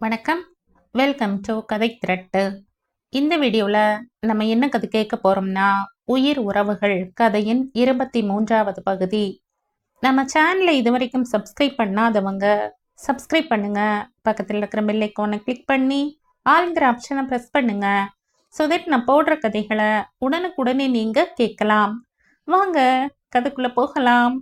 வணக்கம். Welcome to கதை திரட்டு. இந்த வீடியோவில் நம்ம என்ன கதை கேட்க போகிறோம்னா, உயிர் உறவுகள் கதையின் 23வது பகுதி. நம்ம சேனலை இது வரைக்கும் சப்ஸ்கிரைப் பண்ணாதவங்க சப்ஸ்கிரைப் பண்ணுங்க. பக்கத்தில் இருக்கிற பெல் ஐகானை கிளிக் பண்ணி ஆல்ங்கிற ஆப்ஷனை ப்ரெஸ் பண்ணுங்க. ஸோ தட் நான் போடுற கதைகளை உடனுக்குடனே நீங்கள் கேட்கலாம். வாங்க கதைக்குள்ளே போகலாம்.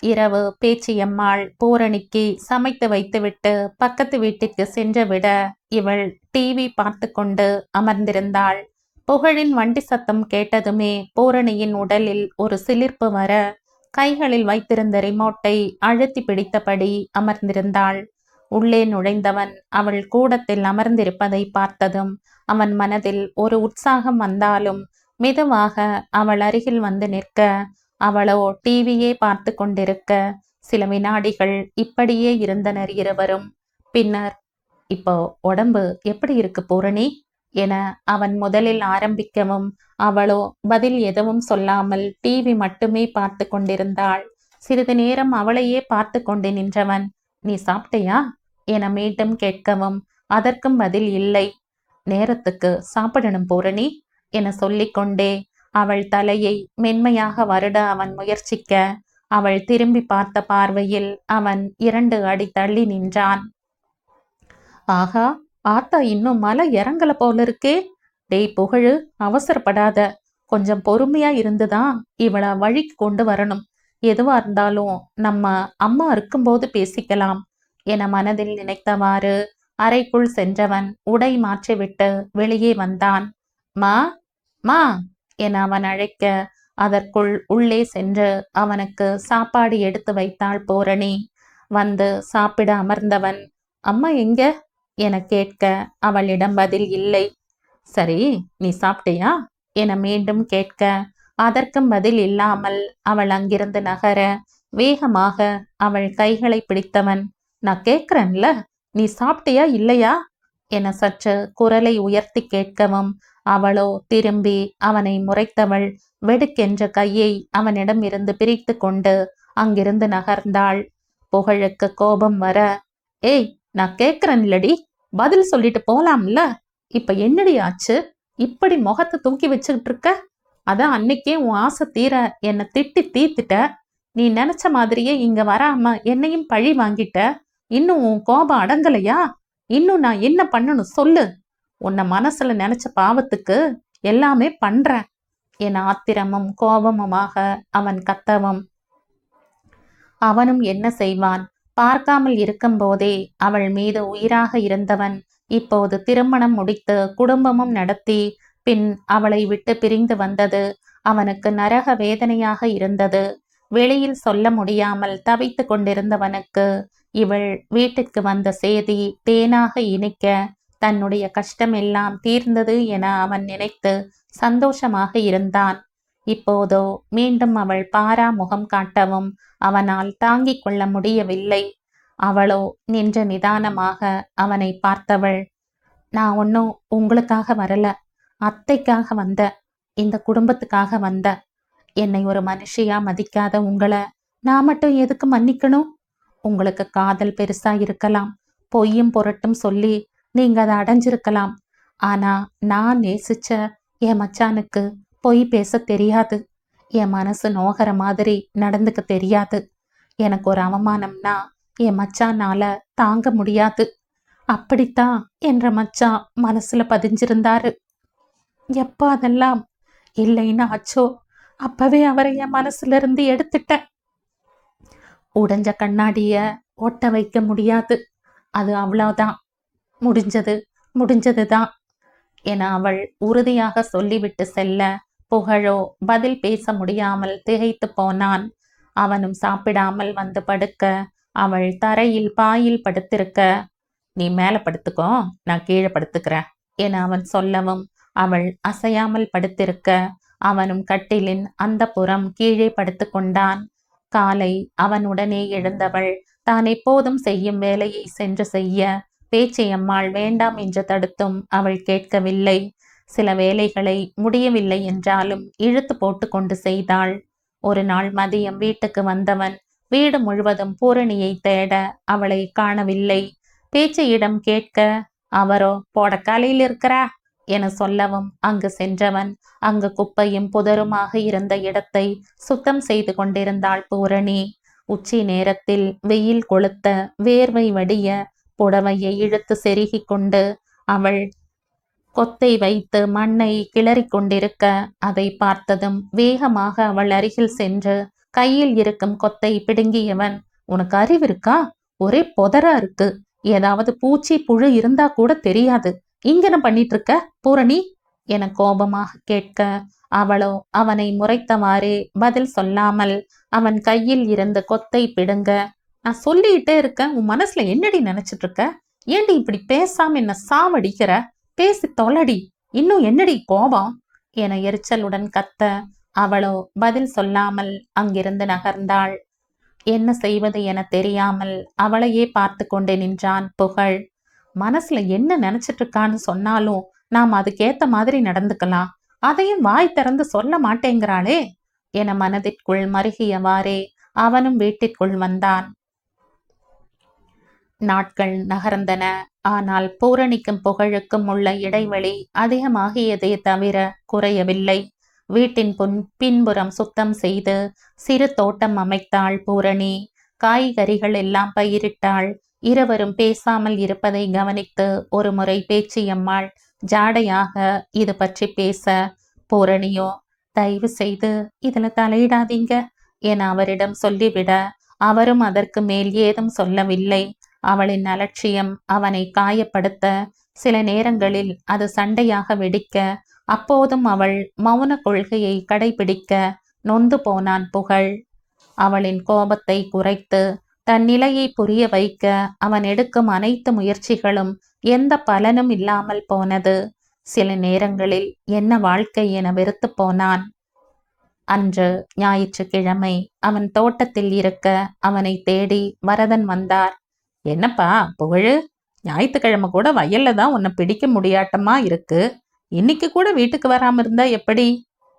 இரவு பேச்சியம்மாள் பூரணிக்கு சமைத்து வைத்துவிட்டு பக்கத்து வீட்டிற்கு சென்று விட இவள் டிவி பார்த்து கொண்டு அமர்ந்திருந்தாள். புகழின் வண்டி சத்தம் கேட்டதுமே பூரணியின் உடலில் ஒரு சிலிர்ப்பு வர கைகளில் வைத்திருந்த ரிமோட்டை அழுத்தி பிடித்தபடி அமர்ந்திருந்தாள். உள்ளே நுழைந்தவன் அவள் கூடத்தில் அமர்ந்திருப்பதை பார்த்ததும் அவன் மனதில் ஒரு உற்சாகம் வந்தாலும் மெதுவாக அவள் அருகில் வந்து நிற்க அவளோ டிவியே பார்த்து கொண்டிருக்க சில வினாடிகள் இப்படியே இருந்தனர் இருவரும். பின்னர், இப்போ உடம்பு எப்படி இருக்கு பூரணி என அவன் முதலில் ஆரம்பிக்கவும் அவளோ பதில் எதுவும் சொல்லாமல் டிவி மட்டுமே பார்த்து கொண்டிருந்தாள். சிறிது நேரம் அவளையே பார்த்து கொண்டு நின்றவன், நீ சாப்பிட்டியா என மீண்டும் கேட்கவும் அதற்கும் பதில் இல்லை. நேரத்துக்கு சாப்பிடணும் பூரணி என சொல்லிக்கொண்டே அவள் தலையை மென்மையாக வருட அவன் முயற்சிக்க அவள் திரும்பி பார்த்த பார்வையில் அவன் 2 அடி தள்ளி நின்றான். ஆகா, ஆத்தா இன்னும் மலை இறங்கல போல இருக்கே. டேய் புகழு, அவசரப்படாத, கொஞ்சம் பொறுமையா இருந்துதான் இவளை வழிக்கு கொண்டு வரணும். எதுவா இருந்தாலும் நம்ம அம்மா இருக்கும்போது பேசிக்கலாம் என மனதில் நினைத்தவாறு அறைக்குள் சென்றவன் உடை மாற்றிவிட்டு வெளியே வந்தான். மா மா என அவன் அழைக்க அதற்குள் உள்ளே சென்று அவனுக்கு சாப்பாடு எடுத்து வைத்தாள் பூரணி. வந்து சாப்பிட அமர்ந்தவன், அம்மா எங்க என கேட்க அவளிடம் பதில் இல்லை. சரி, நீ சாப்பிட்டியா என மீண்டும் கேட்க அதற்கும் பதில் இல்லாமல் அவள் அங்கிருந்து நகர வேகமாக அவள் கைகளை பிடித்தவன், நான் கேட்கிறேன்ல, நீ சாப்பிட்டியா இல்லையா என சற்று குரலை உயர்த்தி கேட்கவும் அவளோ திரும்பி அவனை முறைத்தவள் வெடுக்கென்ற கையை அவனிடம் இருந்து பிரித்து கொண்டு அங்கிருந்து நகர்ந்தாள். புகழுக்கு கோபம் வர, ஏய், நான் கேட்கிறேன்லடி, பதில் சொல்லிட்டு போலாம்ல, இப்ப என்னடி ஆச்சு, இப்படி முகத்தை தூக்கி வச்சுக்கிட்டு இருக்க? அதான் அன்னைக்கே உன் ஆசை தீர என்னை திட்டி தீத்துட்ட. நீ நினைச்ச மாதிரியே இங்க வராம என்னையும் பழி வாங்கிட்ட. இன்னும் உன் கோபம் அடங்கலையா? இன்னும் நான் என்ன பண்ணணும் சொல்லு. உன்னை மனசுல நினைச்ச பாவத்துக்கு எல்லாமே பண்றேன் என ஆத்திரமும் கோபமுமாக அவன் கத்தவும் அவனும் என்ன செய்வான்? பார்க்காமல் இருக்கும் போதே அவள் மீது உயிராக இருந்தவன் இப்போது திருமணம் முடித்து குடும்பமும் நடத்தி பின் அவளை விட்டு பிரிந்து வந்தது அவனுக்கு நரக வேதனையாக இருந்தது. வெளியில் சொல்ல முடியாமல் தவித்து கொண்டிருந்தவனுக்கு இவள் வீட்டுக்கு வந்த செய்தி தேனாக இனிக்க தன்னுடைய கஷ்டமெல்லாம் தீர்ந்தது என அவன் நினைத்து சந்தோஷமாக இருந்தான். இப்போதோ மீண்டும் அவள் பாரா முகம் காட்டவும் அவனால் தாங்கிக் கொள்ள முடியவில்லை. அவளோ நின்ற நிதானமாக அவனை பார்த்தவள், நான் ஒன்னும் உங்களுக்காக வரல, அத்தைக்காக வந்த, இந்த குடும்பத்துக்காக வந்த. என்னை ஒரு மனுஷியா மதிக்காத உங்களை நான் மட்டும் எதுக்கு மன்னிக்கணும்? உங்களுக்கு காதல் பெருசா இருக்கலாம், பொய்யும் பொருட்டும் சொல்லி நீங்க அதை அடைஞ்சிருக்கலாம். ஆனா நான் நேசிச்ச என் மச்சானுக்கு பொய் பேச தெரியாது, என் மனசு நோகிற மாதிரி நடந்துக்க தெரியாது. எனக்கு ஒரு அவமானம்னா என் மச்சானால தாங்க முடியாது. அப்படித்தான் என்ற மச்சான் மனசுல பதிஞ்சிருந்தாரு. எப்ப அதெல்லாம் இல்லைன்னு ஆச்சோ அப்பவே அவரை என் மனசுல இருந்து எடுத்துட்டேன். உடைஞ்ச கண்ணாடிய ஒட்ட வைக்க முடியாது, அது அவ்வளவுதான், முடிஞ்சதுதான் என அவள் உறுதியாக சொல்லிவிட்டு செல்ல புகழோ பதில் பேச முடியாமல் திகைத்து போனான். அவனும் சாப்பிடாமல் வந்து படுக்க அவள் தரையில் பாயில் படுத்திருக்க, நீ மேல படுத்துக்கோ, நான் கீழே படுத்துக்கிறேன் என அவன் சொல்லவும் அவள் அசையாமல் படுத்திருக்க அவனும் கட்டிலின் அந்த புறம் கீழே படுத்து கொண்டான். காலை அவனுடனே எழுந்தவள் தான் எப்போதும் செய்யும் வேலையை சென்று செய்ய பேச்சையம்மாள் வேண்டாம் என்று தடுத்தும் அவள் கேட்கவில்லை. சில வேலைகளை முடியவில்லை என்றாலும் இழுத்து போட்டு கொண்டு செய்தாள். ஒரு நாள் மதியம் வீட்டுக்கு வந்தவன் வீடு முழுவதும் பூரணியை தேட அவளை காணவில்லை. பேச்சையிடம் கேட்க அவரோ போட காலையில் இருக்கிறா என சொல்லவும் அங்கு சென்றவன் அங்கு குப்பையும் புதருமாக இருந்த இடத்தை சுத்தம் செய்து கொண்டிருந்தாள் பூரணி. உச்சி நேரத்தில் வெயில் கொளுத்த வேர்வை வடிய புடவையை இழுத்து செருகி கொண்டு அவள் கொத்தை வைத்து மண்ணை கிளறி கொண்டிருக்க அதை பார்த்ததும் வேகமாக அவள் அருகில் சென்று கையில் இருக்கும் கொத்தை பிடுங்கியவன், உனக்கு அறிவு இருக்கா? ஒரே பொதரா இருக்கு. ஏதாவது பூச்சி புழு இருந்தா கூட தெரியாது. இங்கன பண்ணிட்டு இருக்க பூரணி என கோபமாக கேட்க அவளோ அவனை முறைத்தவாறே பதில் சொல்லாமல் அவன் கையில் இருந்து கொத்தை பிடுங்க, நான் சொல்லிட்டே இருக்கேன், உன் மனசுல என்னடி நினைச்சிட்டு இருக்க? ஏண்டி இப்படி பேசாம என்ன சாவடிக்கிற? பேசி தொலடி, இன்னும் என்னடி கோபம் என எரிச்சலுடன் கத்த அவளோ பதில் சொல்லாமல் அங்கிருந்து நகர்ந்தாள். என்ன செய்வது என தெரியாமல் அவளையே பார்த்து கொண்டு நின்றான் புகழ். மனசுல என்ன நினைச்சிட்டு இருக்கான்னு சொன்னாலும் நாம் அதுக்கேத்த மாதிரி நடந்துக்கலாம், அதையும் வாய் திறந்து சொல்ல மாட்டேங்கிறாளே என மனதிற்குள் மருகியவாறே அவனும் வீட்டிற்குள் வந்தான். நாட்கள் நகர்ந்தன. ஆனால் பூரணிக்கும் புகழுக்கும் உள்ள இடைவெளி அதிகமாகியதே தவிர குறையவில்லை. வீட்டின் பின்புறம் சுத்தம் செய்து சிறு தோட்டம் அமைத்தாள் பூரணி. காய்கறிகள் எல்லாம் பயிரிட்டாள். இருவரும் பேசாமல் இருப்பதை கவனித்து ஒரு முறை பேச்சியம்மாள் ஜாடையாக இது பற்றி பேச, பூரணியோ தயவு செய்து இதுல தலையிடாதீங்க என அவரிடம் சொல்லிவிட அவரும் அதற்கு மேல் ஏதும் சொல்லவில்லை. அவளின் அலட்சியம் அவனை காயப்படுத்த, சில நேரங்களில் அது சண்டையாக வெடிக்க, அப்போதும் அவள் மௌன கொள்கையை கடைபிடிக்க நொந்து போனான் புகழ். அவளின் கோபத்தை குறைத்து தன் நிலையை புரிய வைக்க அவன் எடுக்கும் அனைத்து முயற்சிகளும் எந்த பலனும் இல்லாமல் போனது. சில நேரங்களில் என்ன வாழ்க்கை என வெறுத்து போனான். அன்று ஞாயிற்றுக்கிழமை அவன் தோட்டத்தில் இருக்க அவனை தேடி வரதன் வந்தார். என்னப்பா புகழு, ஞாயிற்றுக்கிழமை கூட வயல்ல தான் உன்னை பிடிக்க முடியாட்டமா இருக்கு, இன்னைக்கு கூட வீட்டுக்கு வராம இருந்தா எப்படி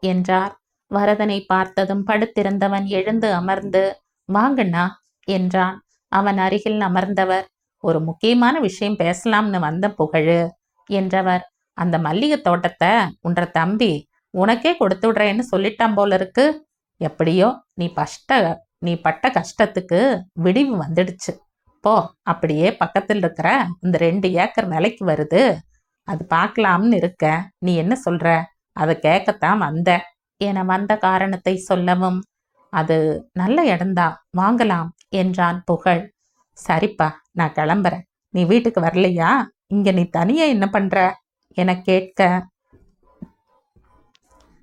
என்றார். வரதனை பார்த்ததும் படுத்திருந்தவன் எழுந்து அமர்ந்து, வாங்கண்ணா என்றான். அவன் அருகில் அமர்ந்தவர், ஒரு முக்கியமான விஷயம் பேசலாம்னு வந்த புகழு என்றவர், அந்த மல்லிகை தோட்டத்தை உன்ற தம்பி உனக்கே கொடுத்து விடுறேன்னு சொல்லிட்டான் போல இருக்கு. எப்படியோ நீ பட்ட கஷ்டத்துக்கு விடிவு வந்துடுச்சு. போ, அப்படியே பக்கத்தில் இருக்கிற இந்த 2 ஏக்கர் விலைக்கு வருது, அது பார்க்கலாம்னு இருக்க. நீ என்ன சொல்ற? அதை கேட்கத்தான் வந்த என வந்த காரணத்தை சொல்லவும், அது நல்ல இடம்தான், வாங்கலாம் என்றான் புகழ். சரிப்பா, நான் கிளம்புறேன். நீ வீட்டுக்கு வரலையா? இங்க நீ தனியா என்ன பண்ற என கேட்க,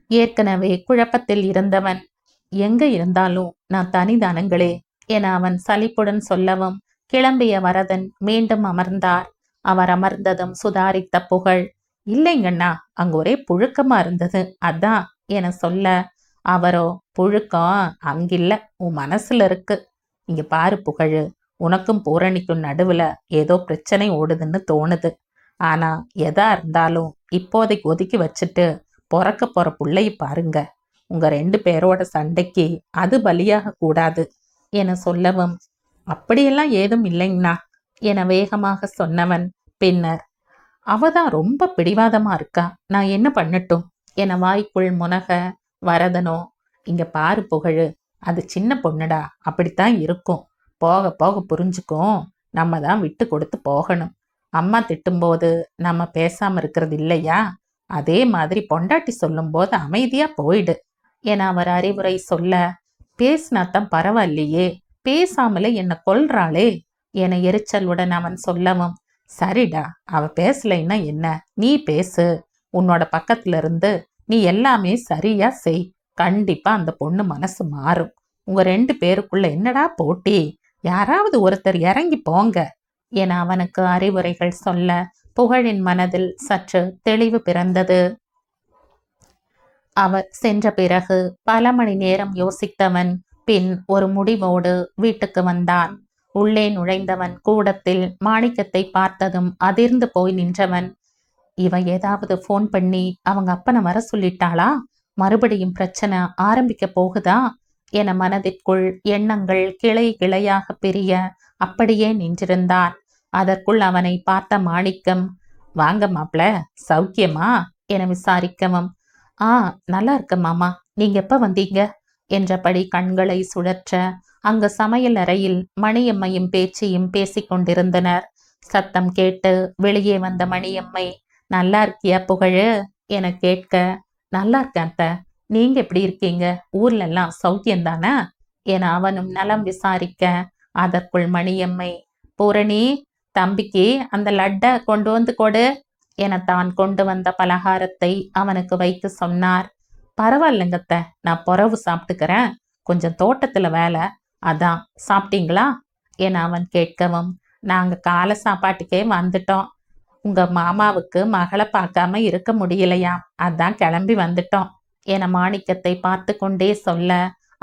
ஏற்கனவே குழப்பத்தில் இருந்தவன், எங்க இருந்தாலும் நான் தனிதானங்களே என அவன் சலிப்புடன் சொல்லவும் கிளம்பிய வரதன் மீண்டும் அமர்ந்தார். அவர் அமர்ந்ததும் சுதாரித்த புகழ், இல்லைங்கண்ணா, அங்க ஒரே புழுக்கமா இருந்தது அதான் என சொல்ல, அவரோ புழுக்கம் அங்கில்ல, உன் மனசுல இருக்கு. இங்க பாரு புகழு, உனக்கும் பூரணிக்கும் நடுவுல ஏதோ பிரச்சனை ஓடுதுன்னு தோணுது. ஆனா எதா இருந்தாலும் இப்போதைக்கு ஒதுக்கி வச்சுட்டு பிறக்க போற புள்ளைய பாருங்க. உங்க 2 பேரோட சண்டைக்கு அது பலியாக கூடாது என சொல்லவும், அப்படியெல்லாம் ஏதும் இல்லைங்கண்ணா என வேகமாக சொன்னவன் பின்னர், அவதான் ரொம்ப பிடிவாதமா இருக்கா, நான் என்ன பண்ணட்டும் என வாய்க்குள் முனக, வரதனோ, இங்க பாரு புகழு, அது சின்ன பொண்ணுடா, அப்படித்தான் இருக்கும், போக போக புரிஞ்சுக்கும், நம்ம தான் விட்டு கொடுத்து போகணும். அம்மா திட்டும்போது நம்ம பேசாம இருக்கிறது இல்லையா, அதே மாதிரி பொண்டாட்டி சொல்லும் போது அமைதியா போயிடு என அவர் அறிவுரை சொல்ல, பேசினாத்தான் பரவாயில்லையே, பேசாமலே என்ன கொல்றாளே என எரிச்சலுடன் அவன் சொல்லவும், சரிடா, அவ பேசலைன்னா என்ன, நீ பேசு, உன்னோட பக்கத்துல இருந்து நீ எல்லாமே சரியா செய், கண்டிப்பா அந்த பொண்ணு மனசு மாறும். உங்க 2 பேருக்குள்ள என்னடா போட்டி, யாராவது ஒருத்தர் இறங்கி போங்க என அவனுக்கு அறிவுரைகள் சொல்ல புகழின் மனதில் சற்று தெளிவு பிறந்தது. அவர் சென்ற பிறகு பல மணி நேரம் யோசித்தவன் பின் ஒரு முடிவோடு வீட்டுக்கு வந்தான். உள்ளே நுழைந்தவன் கூடத்தில் மாணிக்கத்தை பார்த்ததும் அதிர்ந்து போய் நின்றவன், இவ ஏதாவது போன் பண்ணி அவங்க அப்பனை வர சொல்லிட்டாளா? மறுபடியும் பிரச்சனை ஆரம்பிக்க போகுதா என மனதிற்குள் எண்ணங்கள் கிளை கிளையாக பிரிய அப்படியே நின்றிருந்தான். அதற்குள் அவனை பார்த்த மாணிக்கம், வாங்க மாப்ள, சௌக்கியமா என விசாரிக்கவும், நல்லா இருக்க மாமா, நீங்க எப்ப வந்தீங்க என்றபடி கண்களை சுழற்ற அங்கு சமையல் அறையில் மணியம்மையும் பேச்சியும் பேசிக் கொண்டிருந்தனர். சத்தம் கேட்டு வெளியே வந்த மணியம்மை, நல்லா இருக்கியா புகழு என கேட்க, நல்லா இருக்கேன் அத்தை, நீங்க எப்படி இருக்கீங்க, ஊர்ல எல்லாம் சௌக்கியம்தானா என அவனும் நலம் விசாரிக்க, அதற்குள் மணியம்மை, பூரணி, தம்பிக்கு அந்த லட்டை கொண்டு வந்து கொடு என தான் கொண்டு வந்த பலகாரத்தை அவனுக்கு வைத்து சொன்னார். பரவாயில்லைங்கத்த, நான் பொறவு சாப்பிட்டுக்கிறேன், கொஞ்சம் தோட்டத்துல வேலை, அதான், சாப்பிட்டீங்களா என அவன் கேட்கவும், நாங்க காலை சாப்பாட்டுக்கே வந்துட்டோம், உங்க மாமாவுக்கு மகளை பார்க்காம இருக்க முடியலையாம், அதான் கிளம்பி வந்துட்டோம் என மாணிக்கத்தை பார்த்து கொண்டே சொல்ல,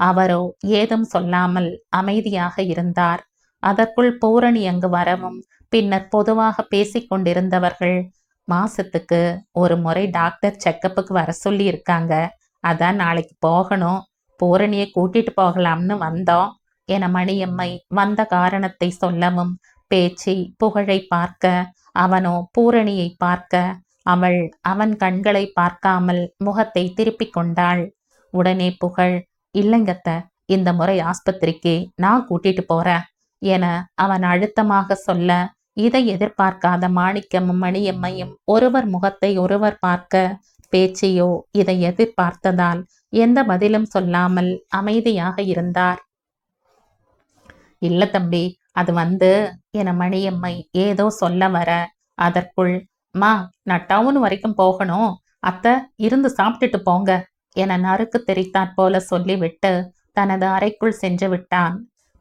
அவரோ ஏதும் சொல்லாமல் அமைதியாக இருந்தார். அதற்குள் பூரணி அங்கு வரவும், பின்னர் பொதுவாக பேசிக் கொண்டிருந்தவர்கள், மாசத்துக்கு ஒரு முறை டாக்டர் செக்கப்புக்கு வர சொல்லி இருக்காங்க, அதான் நாளைக்கு போகணும், பூரணியை கூட்டிட்டு போகலாம்னு வந்தோம் என மணியம்மை வந்த காரணத்தை சொல்லவும், பேச்சி புகழை பார்க்க, அவனோ பூரணியை பார்க்க, அவள் அவன் கண்களை பார்க்காமல் முகத்தை திருப்பிக் கொண்டாள். உடனே புகழ், இல்லைங்கத்த, இந்த முறை ஆஸ்பத்திரிக்கு நான் கூட்டிட்டு போறேன் என அவன் அழுத்தமாக சொல்ல, இதை எதிர்பார்க்காத மாணிக்கமும் மணியம்மையும் ஒருவர் முகத்தை ஒருவர் பார்க்க, பேச்சியோ இதை எதிர்பார்த்ததால் எந்த பதிலும் சொல்லாமல் அமைதியாக இருந்தார். இல்ல தம்பி, அது என மணியம்மை ஏதோ சொல்ல வர, அதற்குள், மா, நான் டவுன் வரைக்கும் போகணும், அத்தை இருந்து சாப்பிட்டுட்டு போங்க என நறுக்கு தெரித்தாற் போல சொல்லிவிட்டு தனது அறைக்குள் சென்று விட்டான்.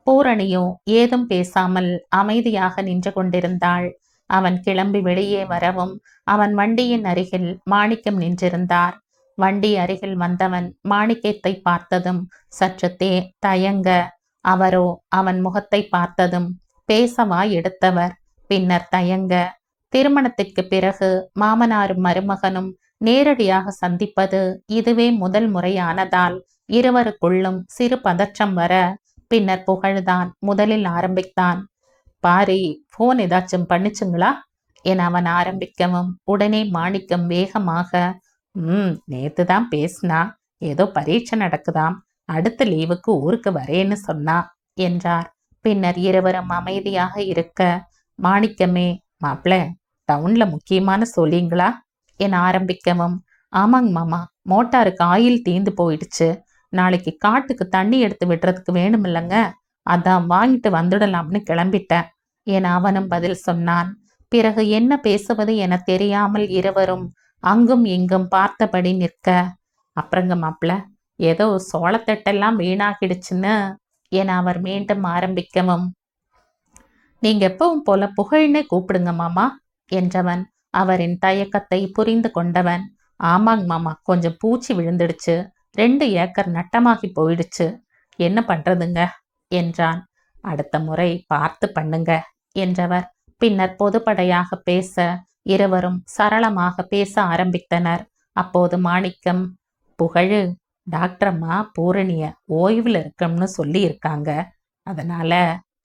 பூரணியோ ஏதும் பேசாமல் அமைதியாக நின்று கொண்டிருந்தாள். அவன் கிளம்பி வெளியே வரவும் அவன் வண்டியின் அருகில் மாணிக்கம் நின்றிருந்தார். வண்டி அருகில் வந்தவன் மாணிக்கத்தை பார்த்ததும் சற்று தயங்க, அவரோ அவன் முகத்தை பார்த்ததும் பேசவா எடுத்தவர், பின்னர் தயங்க, திருமணத்திற்கு பிறகு மாமனாரும் மருமகனும் நேரடியாக சந்திப்பது இதுவே முதல் முறையானதால் இருவருக்குள்ளும் சிறு பதற்றம் வர, பின்னர் புகழ்தான் முதலில் ஆரம்பித்தான். பாரி போன் ஏதாச்சும் பண்ணிச்சுங்களா என அவன் ஆரம்பிக்கவும், உடனே மாணிக்கம் வேகமாக, நேத்து தான் பேசினா, ஏதோ பரீட்சை நடக்குதாம், அடுத்த லீவுக்கு ஊருக்கு வரேன்னு சொன்னா என்றார். பின்னர் இருவரும் அமைதியாக இருக்க, மாணிக்கமே, மாப்பிள்ள, டவுன்ல முக்கியமான சொல்லிங்களா என ஆரம்பிக்கவும், ஆமாங்க மாமா, மோட்டாருக்கு ஆயில் தீந்து போயிடுச்சு, நாளைக்கு காட்டுக்கு தண்ணி எடுத்து விடுறதுக்கு வேணுமில்லங்க, அதான் வாங்கிட்டு வந்துடலாம்னு கிளம்பிட்டேன் என அவனும் பதில் சொன்னான். பிறகு என்ன பேசுவது என தெரியாமல் இருவரும் அங்கும் இங்கும் பார்த்தபடி நிற்க, அப்புறங்க மாப்பிள்ள, ஏதோ சோளத்தட்டெல்லாம் வீணாகிடுச்சுன்னு என அவர் மீண்டும் ஆரம்பிக்கவும், நீங்க எப்பவும் போல புகழ்னே கூப்பிடுங்க மாமா என்றவன் அவரின் தயக்கத்தை புரிந்து கொண்டவன், ஆமாங்க மாமா, கொஞ்சம் பூச்சி விழுந்துடுச்சு, 2 ஏக்கர் நட்டமாகி போயிடுச்சு, என்ன பண்றதுங்க என்றான். அடுத்த முறை பார்த்து பண்ணுங்க என்றவர் பின்னர் பொதுப்படையாக பேச, இருவரும் சரளமாக பேச ஆரம்பித்தனர். அப்போது மாணிக்கம், புகழு, டாக்டர் அம்மா பூரணிய ஓய்வுல இருக்கம்னு சொல்லி இருக்காங்க, அதனால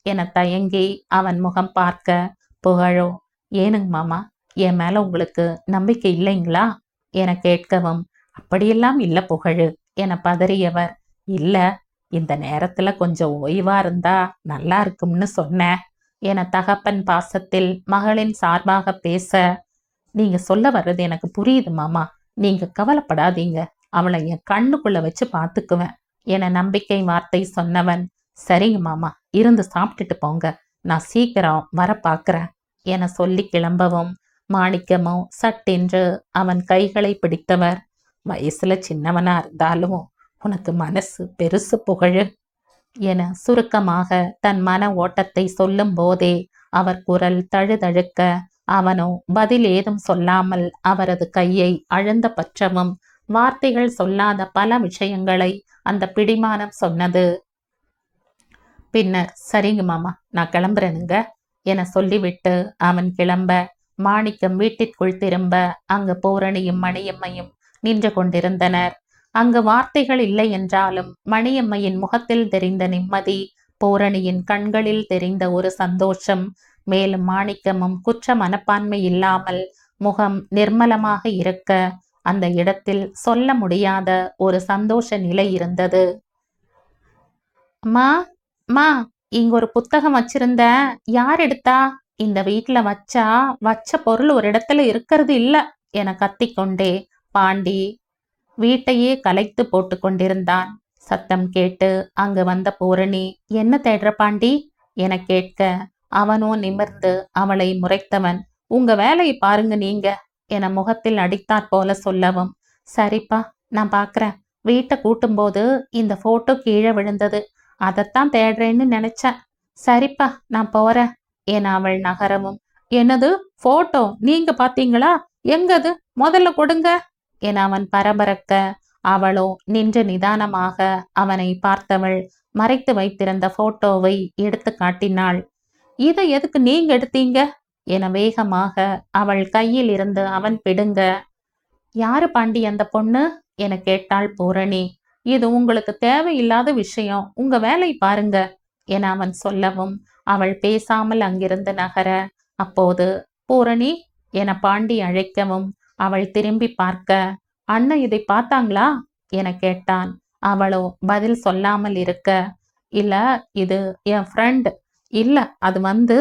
என தயங்கி அவன் முகம் பார்க்க, புகழோ, ஏனுங்க மாமா, என் மேல உங்களுக்கு நம்பிக்கை இல்லைங்களா என கேட்கவும், அப்படியெல்லாம் இல்ல புகழு என பதறியவர், இல்ல, இந்த நேரத்துல கொஞ்சம் ஓய்வா இருந்தா நல்லா இருக்கும்னு சொன்னேன் என தகப்பன் பாசத்தில் மகளின் சார்பாக பேச, நீங்க சொல்ல வர்றது எனக்கு புரியுது மாமா, நீங்க கவலைப்படாதீங்க, அவளை என் கண்ணுக்குள்ள வச்சு பார்த்துக்குவேன் என நம்பிக்கை வார்த்தை சொன்னவன், சரிங்க மாமா, இருந்து சாப்பிட்டுட்டு போங்க, நான் சீக்கிரம் வர பார்க்கிறேன் என சொல்லி கிளம்பவும், மாணிக்கமோ சட்டென்று அவன் கைகளை பிடித்தவர், வயசுல சின்னவனா இருந்தாலும் உனக்கு மனசு பெருசு புகழு என சுருக்கமாக தன் மன ஓட்டத்தை சொல்லும் போதே அவர் குரல் தழுதழுக்க, அவனோ பதில் ஏதும் சொல்லாமல் அவரது கையை அழுந்த பற்றவும், வார்த்தைகள் சொல்லாத பல விஷயங்களை அந்த பிடிமானம் சொன்னது. பின்னர், சரிங்க மாமா, நான் கிளம்புறேனுங்க என சொல்லிவிட்டு அவன் கிளம்ப, மாணிக்கம் வீட்டிற்குள் திரும்ப அங்கு பூரணியும் மணியம்மையும் நின்று கொண்டிருந்தனர். அங்கு வார்த்தைகள் இல்லை என்றாலும் மணியம்மையின் முகத்தில் தெரிந்த நிம்மதி, பூரணியின் கண்களில் தெரிந்த ஒரு சந்தோஷம், மேலும் மாணிக்கமும் குற்ற மனப்பான்மை இல்லாமல் முகம் நிர்மலமாக இருக்க அந்த இடத்தில் சொல்ல முடியாத ஒரு சந்தோஷ நிலை இருந்தது. மா மா, இங்க ஒரு புத்தகம் வச்சிருந்த, யார் எடுத்தா? இந்த வீட்டுல வச்ச பொருள் ஒரு இடத்துல இருக்கிறது இல்ல என கத்திக்கொண்டே பாண்டி வீட்டையே கலைத்து போட்டு கொண்டிருந்தான். சத்தம் கேட்டு அங்கு வந்த பூரணி, என்ன தேடுற பாண்டி என கேட்க, அவனோ நிமிர்ந்து அவளை முறைத்தவன், உங்க வேலையை பாருங்க நீங்க என முகத்தில் அடித்தாற் போல சொல்லவும், சரிப்பா நான் பாக்குறேன். வீட்டை கூட்டும்போது இந்த போட்டோ கீழே விழுந்தது, அதைத்தான் தேடுறேன்னு நினைச்சேன். சரிப்பா நான் போறேன் என அவள் நகரவும், என்னது போட்டோ நீங்க பாத்தீங்களா? எங்கது, முதல்ல கொடுங்க என அவன் பரபரக்க, அவளோ நின்று நிதானமாக அவனை பார்த்தவள் மறைத்து வைத்திருந்த போட்டோவை எடுத்து காட்டினாள். இதை எதுக்கு நீங்க எடுத்தீங்க என வேகமாக அவள் கையில் இருந்து அவன் பிடுங்க, யாரு பாண்டி அந்த பொண்ணு என கேட்டாள் பூரணி. இது உங்களுக்கு தேவையில்லாத விஷயம், உங்க வேலை பாருங்க என அவன் சொல்லவும் அவள் பேசாமல் அங்கிருந்து நகர, அப்போது பூரணி என பாண்டி அழைக்கவும் அவள் திரும்பி பார்க்க, அண்ணன் இதை பார்த்தாங்களா என கேட்டான். அவளோ பதில் சொல்லாமல் இருக்க, இல்ல இது என் ஃப்ரெண்ட், இல்ல அது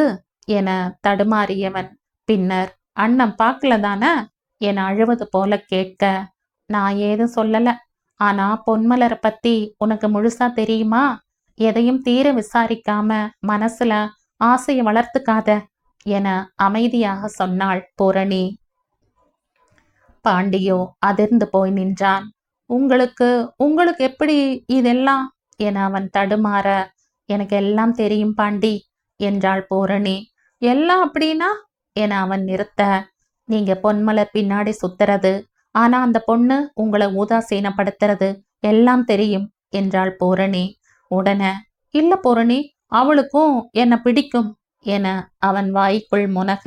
என தடுமாறியவன் பின்னர், அண்ணன் பார்க்கல தானே என அழுவது போல கேட்க, நான் ஏதும் சொல்லல, ஆனா பொன்மலரை பத்தி உனக்கு முழுசா தெரியுமா? எதையும் தீர விசாரிக்காம மனசுல ஆசையை வளர்த்துக்காத என அமைதியாக சொன்னாள் பூரணி. பாண்டியோ அதிர்ந்து போய் நின்றான். உங்களுக்கு உங்களுக்கு எப்படி இதெல்லாம் என அவன் தடுமாற, எனக்கு எல்லாம் தெரியும் பாண்டி என்றாள் பூரணி. எல்லாம் அப்படின்னா என அவன் நிறுத்த, நீங்க பொன்மலர் பின்னாடி சுத்துறது, ஆனா அந்த பொண்ணு உங்களை உதாசீனப்படுத்துறது எல்லாம் தெரியும் என்றாள் பூரணி. உடனே, இல்ல பூரணி, அவளுக்கும் என்ன பிடிக்கும் என அவன் வாய்க்குள் முனக,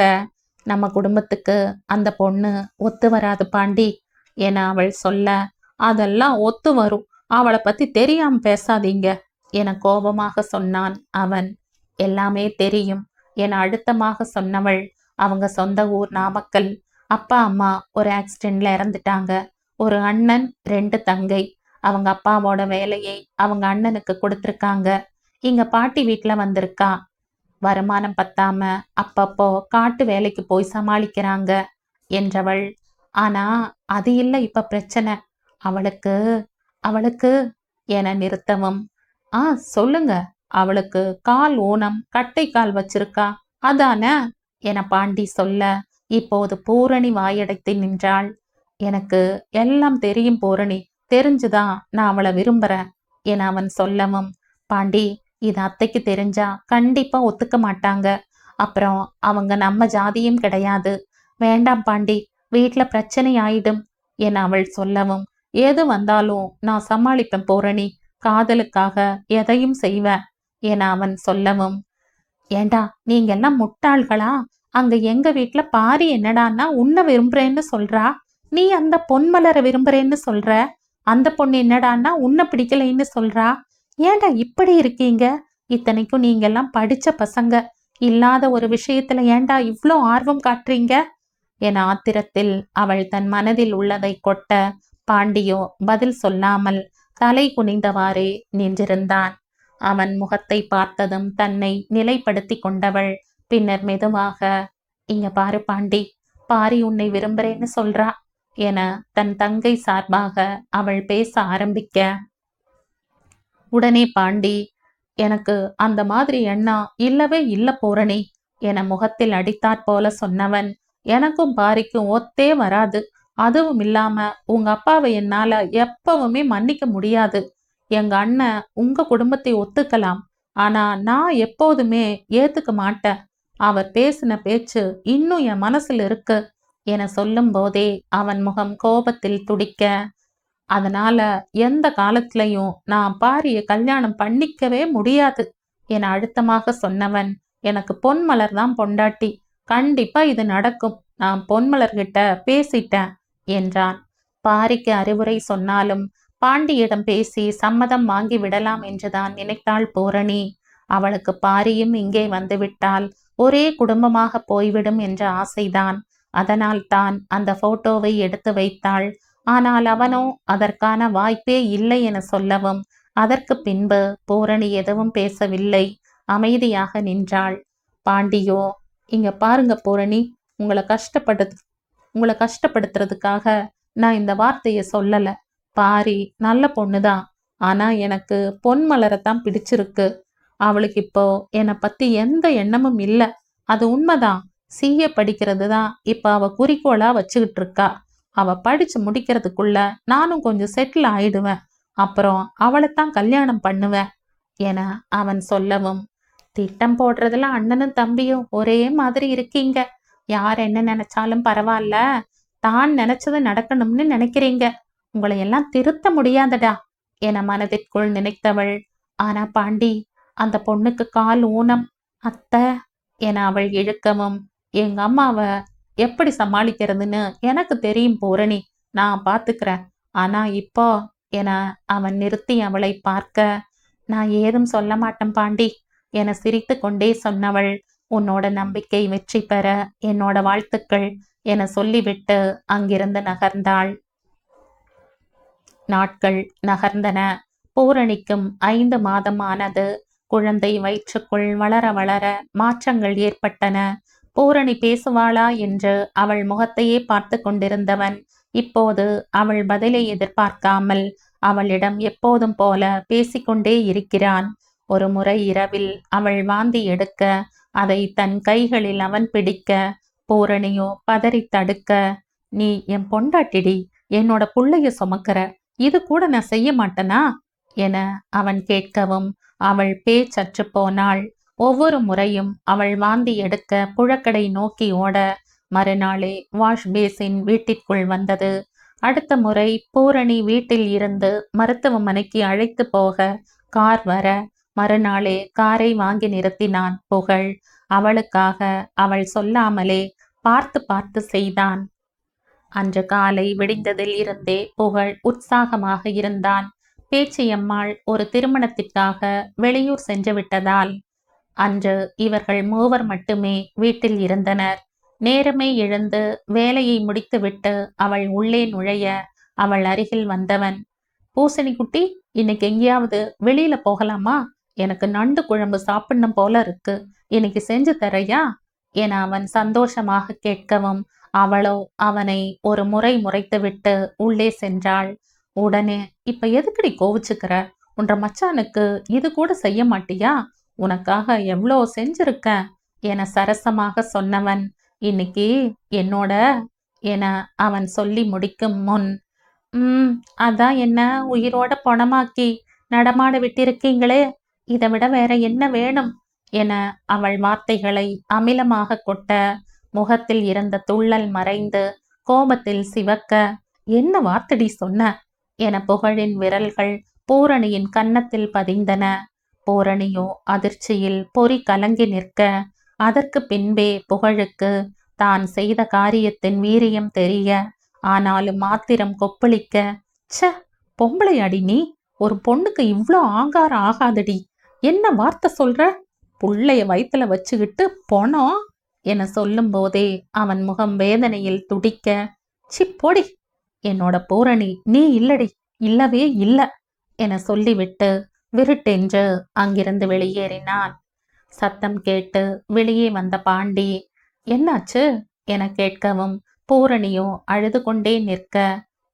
நம்ம குடும்பத்துக்கு அந்த பொண்ணு ஒத்து வராது பாண்டி என அவள் சொல்ல, அதெல்லாம் ஒத்து வரும், அவளை பத்தி தெரியாம பேசாதீங்க என கோபமாக சொன்னான் அவன். எல்லாமே தெரியும் என அழுத்தமாக சொன்னவள், அவங்க சொந்த ஊர் நாமக்கல், அப்பா அம்மா ஒரு ஆக்சிடென்ட்ல இறந்துட்டாங்க, ஒரு அண்ணன் 2 தங்கை, அவங்க அப்பாவோட வேலையை அவங்க அண்ணனுக்கு கொடுத்துருக்காங்க, இங்க பாட்டி வீட்டுல வந்திருக்கா, வருமானம் பத்தாம அப்பப்போ காட்டு வேலைக்கு போய் சமாளிக்கிறாங்க என்றவள். ஆனா அது இல்ல இப்ப பிரச்சனை, அவளுக்கு அவளுக்கு என நிறுத்தவும், சொல்லுங்க, அவளுக்கு கால் ஊனம், கட்டை கால் வச்சிருக்கா அதான என பாண்டி சொல்ல, இப்போது பூரணி வாயடைத்து நின்றாள். எனக்கு எல்லாம் தெரியும் பூரணி, தெரிஞ்சுதான் நான் அவளை விரும்புறேன் என அவன் சொல்லவும், பாண்டி இது அத்தைக்கு தெரிஞ்சா கண்டிப்பா ஒத்துக்க மாட்டாங்க, அப்புறம் அவங்க நம்ம ஜாதியும் கிடையாது, வேண்டாம் பாண்டி, வீட்டுல பிரச்சனை ஆயிடும் என அவள் சொல்லவும், எது வந்தாலும் நான் சமாளிப்பேன் பூரணி, காதலுக்காக எதையும் செய்வேன் என அவன் சொல்லவும், ஏண்டா நீங்க எல்லாம் முட்டாள்களா? அங்க எங்க வீட்டுல பாரி என்னடான்னா உன்னை விரும்புறேன்னு சொல்றா, நீ அந்த பொன்மலரை விரும்புறேன்னு சொல்ற, அந்த பொண்ணு என்னடான்னா உன்னை பிடிக்கலைன்னு சொல்றா, ஏண்டா இப்படி இருக்கீங்க? இத்தனைக்கும் நீங்க எல்லாம் படிச்ச பசங்க, இல்லாத ஒரு விஷயத்துல ஏண்டா இவ்ளோ ஆர்வம் காட்டுறீங்க என ஆத்திரத்தில் அவள் தன் மனதில் உள்ளதை கொட்ட, பாண்டியோ பதில் சொல்லாமல் தலை குனிந்தவாறே நின்றிருந்தான். அவன் முகத்தை பார்த்ததும் தன்னை நிலைப்படுத்தி கொண்டவள் பின்னர் மெதுவாக, இங்க பாரு பாண்டி, பாரி உன்னை விரும்புறேன்னு சொல்றா என தன் தங்கை சார்பாக அவள் பேச ஆரம்பிக்க, உடனே பாண்டி, எனக்கு அந்த மாதிரி எண்ணம் இல்லவே இல்ல பூரணி என முகத்தில் அடித்தாற் போல சொன்னவன், எனக்கும் பாரிக்கும் ஒத்தே வராது, அதுவும் இல்லாம உங்க அப்பாவை என்னால எப்பவுமே மன்னிக்க முடியாது, எங்க அண்ணன் உங்க குடும்பத்தை ஒத்துக்கலாம், ஆனா நான் எப்போதுமே ஏத்துக்க மாட்டேன், அவர் பேசின பேச்சு இன்னும் என் மனசுல இருக்கு என சொல்லும் போதே அவன் முகம் கோபத்தில் துடிக்க, அதனால எந்த காலத்திலையும் நான் பாரிய கல்யாணம் பண்ணிக்கவே முடியாது என அழுத்தமாக சொன்னவன், எனக்கு பொன்மலர் தான் பொண்டாட்டி, கண்டிப்பா இது நடக்கும், நான் பொன்மலர்கிட்ட பேசிட்டேன் என்றான். பாரிக்கு அறிவுரை சொன்னாலும் பாண்டியிடம் பேசி சம்மதம் வாங்கி விடலாம் என்றுதான் நினைத்தாள் பூரணி. அவளுக்கு பாரியும் இங்கே வந்துவிட்டால் ஒரே குடும்பமாக போய்விடும் என்ற ஆசைதான். அதனால் தான் அந்த போட்டோவை எடுத்து வைத்தாள். ஆனால் அவனோ அதற்கான வாய்ப்பே இல்லை என சொல்லவும் அதற்கு பின்பு பூரணி எதுவும் பேசவில்லை. அமைதியாக நின்றாள். பாண்டியோ, இங்க பாருங்க பூரணி, உங்களை கஷ்டப்படுத்துறதுக்காக நான் இந்த வார்த்தையை சொல்லல. பாரி நல்ல பொண்ணுதான். ஆனா எனக்கு பொன் மலரைத்தான் பிடிச்சிருக்கு. அவளுக்கு இப்போ என்னை பத்தி எந்த எண்ணமும் இல்ல. அது உண்மைதான். சிஏ படிக்கிறது தான் இப்ப அவ குறிக்கோளா வச்சுக்கிட்டு இருக்கா. அவ படிச்சு முடிக்கிறதுக்குள்ள நானும் கொஞ்சம் செட்டில் ஆயிடுவேன். அப்புறம் அவளைத்தான் கல்யாணம் பண்ணுவேன் என அவன் சொல்லவும், திட்டம் போடுறதுல அண்ணனும் தம்பியும் ஒரே மாதிரி இருக்கீங்க. யார் என்ன நினைச்சாலும் பரவாயில்ல, தான் நினைச்சது நடக்கணும்னு நினைக்கிறீங்க. உங்களை எல்லாம் திருத்த முடியாதடா என மனதிற்குள் நினைத்தவள். ஆனா பாண்டி, அந்த பொண்ணுக்கு கால் ஊனம். அத்தை என அவள் இழுக்கவும், எங்க அம்மாவை எப்படி சமாளிக்கிறதுன்னு எனக்கு தெரியும் பூரணி, நான் பாத்துக்கிறேன். ஆனா இப்போ என அவன் நிறுத்தி அவளை பார்க்க, நான் ஏதும் சொல்ல மாட்டேன் பாண்டி என சிரித்து கொண்டே சொன்னவள், உன்னோட நம்பிக்கை வெற்றி பெற என்னோட வாழ்த்துக்கள் என சொல்லிவிட்டு அங்கிருந்து நகர்ந்தாள். நாட்கள் நகர்ந்தன. பூரணிக்கும் 5 மாதம் ஆனது. குழந்தை வயிற்றுக்குள் வளர வளர மாற்றங்கள் ஏற்பட்டன. பூரணி பேசுவாளா என்று அவள் முகத்தையே பார்த்து கொண்டிருந்தவன் இப்போது அவள் பதிலை எதிர்பார்க்காமல் அவளிடம் எப்போதும் போல பேசிக்கொண்டே இருக்கிறான். ஒரு முறை இரவில் அவள் வாந்தி எடுக்க அதை தன் கைகளில் அவன் பிடிக்க பூரணியோ பதறி தடுக்க, நீ என் பொண்டாட்டிடி, என்னோட புள்ளைய சுமக்கிற, இது கூட நான் செய்ய மாட்டேனா என அவன் கேட்கவும் அவள் பேச்சற்று போனாள். ஒவ்வொரு முறையும் அவள் வாந்தி எடுக்க புழக்கடை நோக்கி ஓட மறுநாளே வாஷ் பேசின் வீட்டிற்குள் வந்தது. அடுத்த முறை பூரணி வீட்டில் இருந்து மருத்துவமனைக்கு அழைத்து போக கார் வர மறுநாளே காரை வாங்கி நிறுத்தினான் புகழ். அவளுக்காக அவள் சொல்லாமலே பார்த்து பார்த்து செய்தான். அன்று காலை விடிந்ததில் இருந்தே புகழ் உற்சாகமாக இருந்தான். பேச்சியம்மாள் ஒரு திருமணத்திற்காக வெளியூர் சென்று விட்டதால் அன்று இவர்கள் மூவர் மட்டுமே வீட்டில் இருந்தனர். நேரமே எழுந்து வேலையை முடித்துவிட்டு அவள் உள்ளே நுழைய அவள் அருகில் வந்தவன், பூசணிக்குட்டி, இன்னைக்கு எங்கேயாவது வெளியில போகலாமா? எனக்கு நண்டு குழம்பு சாப்பிடணும் போல இருக்கு. இன்னைக்கு செஞ்சு தரையா என அவன் சந்தோஷமாக கேட்கவும் அவளோ அவனை ஒரு முறை முறைத்துவிட்டு உள்ளே சென்றாள். உடனே, இப்ப எதுக்குடி கோவிச்சுக்கிற? உன்ற மச்சானுக்கு இது கூட செய்ய மாட்டியா? உனக்காக எவ்வளோ செஞ்சிருக்க என சரசமாக சொன்னவன், இன்னைக்கு என்னோட என அவன் சொல்லி முடிக்கும் முன், அதான் என்ன உயிரோட பொணமாக்கி நடமாட விட்டிருக்கீங்களே, இதை விட வேற என்ன வேணும் என அவள் வார்த்தைகளை அமிலமாக கொட்ட முகத்தில் இருந்த துள்ளல் மறைந்து கோபத்தில் சிவக்க, என்ன வார்த்தடி சொன்ன என புகழின் விரல்கள் பூரணியின் கன்னத்தில் பதிந்தன. பூரணியோ அதிர்ச்சியில் பொறி கலங்கி நிற்க, அதற்கு பின்பே புகழுக்கு தான் செய்த காரியத்தின் வீரியம் தெரிய, ஆனாலும் மாத்திரம் கொப்பளிக்க, ச, பொம்பளை அடி நீ, ஒரு பொண்ணுக்கு இவ்ளோ ஆங்காரம் ஆகாதடி, என்ன வார்த்தை சொல்ற? புள்ளைய வயிற்றுல வச்சுக்கிட்டு போனோம் என சொல்லும் போதே அவன் முகம் வேதனையில் துடிக்க, சிப்போடி, என்னோட பூரணி நீ இல்லடி, இல்லவே இல்ல என சொல்லிவிட்டு விருட்டென்று அங்கிருந்து வெளியேறினான். சத்தம் கேட்டு வெளியே வந்த பாண்டி, என்னாச்சு என கேட்கவும் பூரணியோ அழுது கொண்டே நிற்க,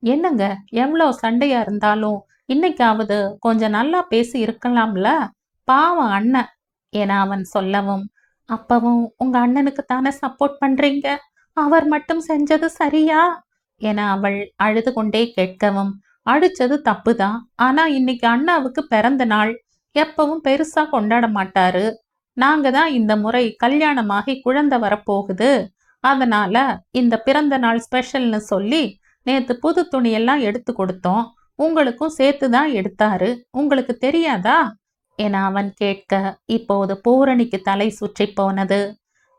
என்னங்க, எவ்வளோ சண்டையா இருந்தாலும் இன்னைக்காவது கொஞ்சம் நல்லா பேசி இருக்கலாம்ல, பாவம் அண்ணன் என அவன் சொல்லவும், அப்பவும் உங்க அண்ணனுக்கு தானே சப்போர்ட் பண்றீங்க, அவர் மட்டும் செஞ்சது சரியா என அவள் அழுது கொண்டே கேட்கவும், அடிச்சது தப்புதான், ஆனா இன்னைக்கு அண்ணாவுக்கு பிறந்த நாள், எப்பவும் பெருசா கொண்டாட மாட்டாரு. நாங்க தான் இந்த முறை கல்யாணமாகி குழந்தை வரப்போகுது, அதனால இந்த பிறந்த நாள் ஸ்பெஷல்னு சொல்லி நேத்து புது துணியெல்லாம் எடுத்து கொடுத்தோம். உங்களுக்கும் சேர்த்து தான் எடுத்தாரு, உங்களுக்கு தெரியாதா என அவன் கேட்க இப்போது பூரணிக்கு தலை சுற்றி போனது.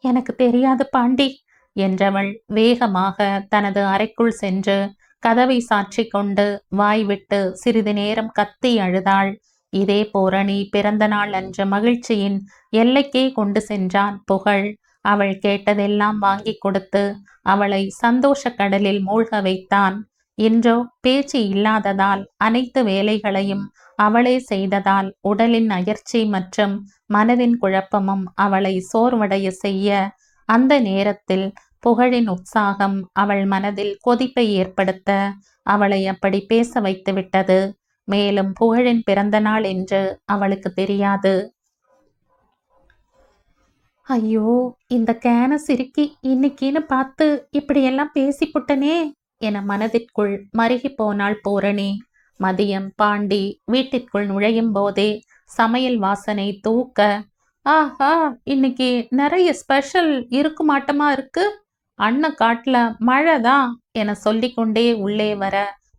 எனக்கு தெரியாது பாண்டி என்றவள் வேகமாக தனது அறைக்குள் சென்று கதவை சாற்றிக் கொண்டு வாய்விட்டு சிறிது நேரம் கத்தி அழுதாள். இதே பூரணி பிறந்த நாள் அன்று மகிழ்ச்சியின் எல்லைக்கே கொண்டு சென்றான் புகழ். அவள் கேட்டதெல்லாம் வாங்கி கொடுத்து அவளை சந்தோஷ கடலில் மூழ்க வைத்தான். இன்றோ பேச்சு இல்லாததால் அனைத்து வேலைகளையும் அவளே செய்ததால் உடலின் அயர்ச்சி மற்றும் மனதின் குழப்பமும் அவளை சோர்வடைய செய்ய, அந்த நேரத்தில் புகழின் உற்சாகம் அவள் மனதில் கொதிப்பை ஏற்படுத்த அவளை அப்படி பேச வைத்து விட்டது. மேலும் புகழின் பிறந்த நாள் என்று அவளுக்கு தெரியாது. ஐயோ, இந்த கேன சிரிக்கி இன்னைக்குன்னு பார்த்து இப்படியெல்லாம் பேசிப்புட்டனே என மனதிற்குள் மருகி போனாள் பூரணி. மதியம் பாண்டி வீட்டிற்குள் நுழையும் போதே சமையல் வாசனை தூக்க, ஆஹா, இன்னைக்கு நிறைய ஸ்பெஷல் இருக்கு மாட்டமா இருக்கு, அண்ணன் காட்டுல மழைதான் என சொல்லிக்கொண்டே உள்ளே வர,